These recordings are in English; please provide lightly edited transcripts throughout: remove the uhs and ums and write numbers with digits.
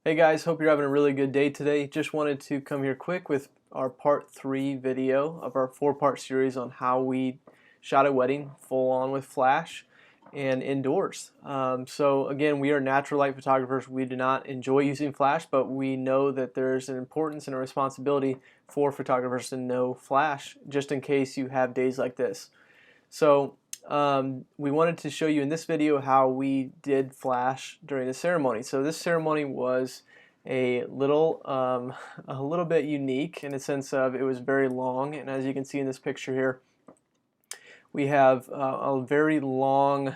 Hey guys, hope you're having a really good day today. Just wanted to come here quick with our part 3 video of our 4-part series on how we shot a wedding full on with flash and indoors. So again, we are natural light photographers. We do not enjoy using flash, but we know that there's an importance and a responsibility for photographers to know flash just in case you have days like this. So we wanted to show you in this video how we did flash during the ceremony. So this ceremony was a little bit unique in the sense of it was very long, and as you can see in this picture here, we have a very long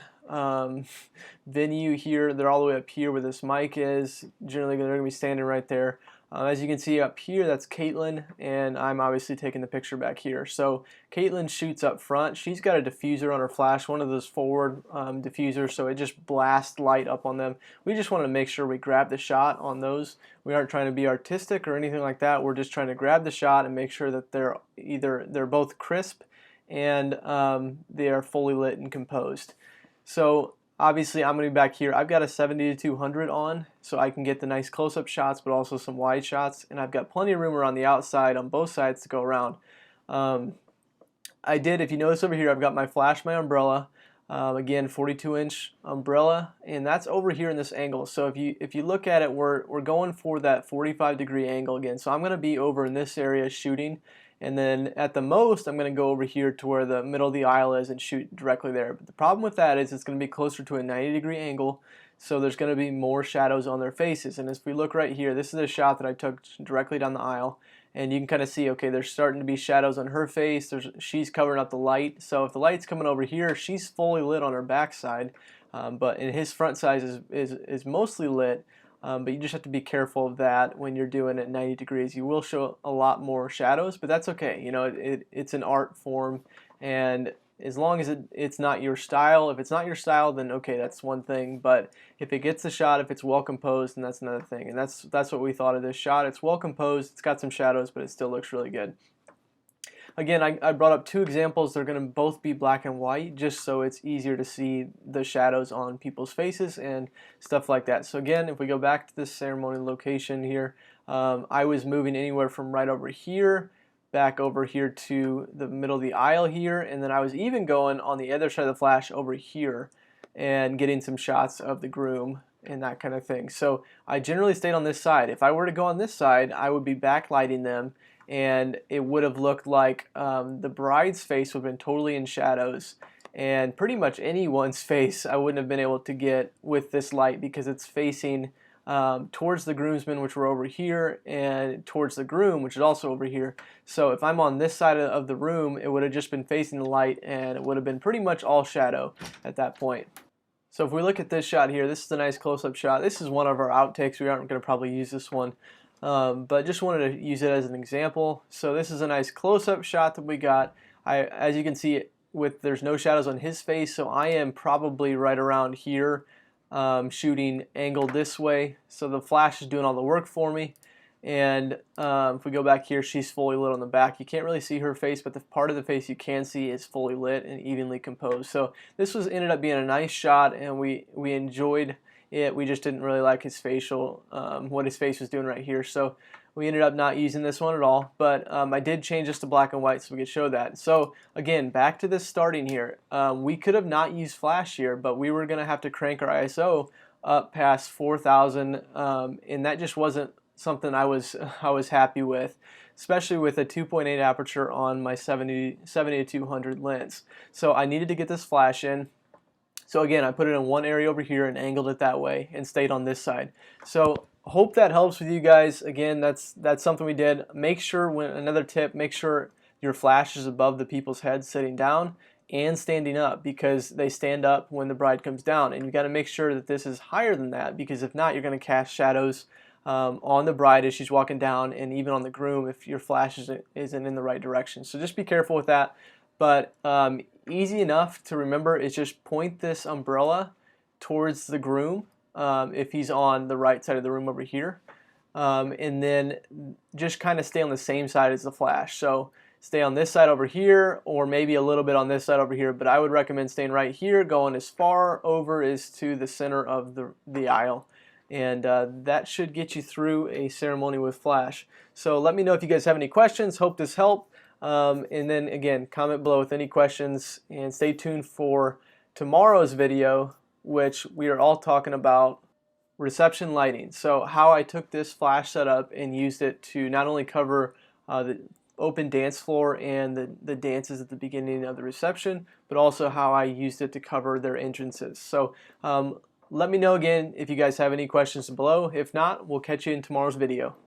venue here. They're all the way up here where this mic is. Generally they're going to be standing right there. As you can see up here, that's Caitlin, and I'm obviously taking the picture back here. So Caitlin shoots up front. She's got a diffuser on her flash, one of those forward diffusers, so it just blasts light up on them. We just want to make sure we grab the shot on those. We aren't trying to be artistic or anything like that. We're just trying to grab the shot and make sure that they're both crisp and they are fully lit and composed. So obviously I'm going to be back here. I've got a 70-200 on, so I can get the nice close-up shots, but also some wide shots, and I've got plenty of room around the outside on both sides to go around. If you notice over here, I've got my flash, my umbrella, again 42-inch umbrella, and that's over here in this angle. So if you look at it, we're going for that 45-degree angle again. So I'm going to be over in this area shooting, and then at the most I'm going to go over here to where the middle of the aisle is and shoot directly there. But the problem with that is it's going to be closer to a 90-degree angle, so there's going to be more shadows on their faces. And as we look right here, this is a shot that I took directly down the aisle, and you can kind of see, okay, there's starting to be shadows on her face. She's covering up the light, so if the light's coming over here, she's fully lit on her backside, but in his front side is mostly lit. But you just have to be careful of that when you're doing it 90 degrees. You will show a lot more shadows, but that's okay. You know, it's an art form, and as long as it's not your style, if it's not your style, then okay, that's one thing. But if it gets the shot, if it's well composed, then that's another thing. And that's what we thought of this shot. It's well composed, it's got some shadows, but it still looks really good. Again, I brought up two examples. They're going to both be black and white, just so it's easier to see the shadows on people's faces and stuff like that. So again, if we go back to this ceremony location here, I was moving anywhere from right over here back over here to the middle of the aisle here, and then I was even going on the other side of the flash over here and getting some shots of the groom and that kind of thing. So I generally stayed on this side. If I were to go on this side, I would be backlighting them, and it would have looked like the bride's face would have been totally in shadows, and pretty much anyone's face I wouldn't have been able to get with this light because it's facing towards the groomsmen, which were over here, and towards the groom, which is also over here. So if I'm on this side of the room, it would have just been facing the light, and it would have been pretty much all shadow at that point. So if we look at this shot here, this is a nice close-up shot. This is one of our outtakes. We aren't going to probably use this one, but just wanted to use it as an example. So this is a nice close-up shot that we got. As you can see, there's no shadows on his face, so I am probably right around here, shooting angled this way. So the flash is doing all the work for me. And if we go back here, she's fully lit on the back. You can't really see her face, but the part of the face you can see is fully lit and evenly composed. So this ended up being a nice shot, and we enjoyed it. We just didn't really like his facial, what his face was doing right here. So we ended up not using this one at all, but I did change this to black and white so we could show that. So again, back to this starting here. We could have not used flash here, but we were going to have to crank our ISO up past 4,000, and that just wasn't something I was happy with, especially with a 2.8 aperture on my 70-200 lens. So I needed to get this flash in. So again, I put it in one area over here and angled it that way and stayed on this side. So hope that helps with you guys. Again, that's something we did. Make sure, another tip, make sure your flash is above the people's heads sitting down and standing up, because they stand up when the bride comes down, and you got to make sure that this is higher than that, because if not, you're going to cast shadows on the bride as she's walking down, and even on the groom if your flash isn't in the right direction. So just be careful with that. But easy enough to remember is just point this umbrella towards the groom if he's on the right side of the room over here, and then just kind of stay on the same side as the flash. So stay on this side over here, or maybe a little bit on this side over here, but I would recommend staying right here, going as far over as to the center of the aisle, and that should get you through a ceremony with flash. So let me know if you guys have any questions. Hope this helped. And then again, comment below with any questions, and stay tuned for tomorrow's video, which we are all talking about reception lighting. So how I took this flash setup and used it to not only cover the open dance floor and the dances at the beginning of the reception, but also how I used it to cover their entrances. So let me know again if you guys have any questions below. If not, we'll catch you in tomorrow's video.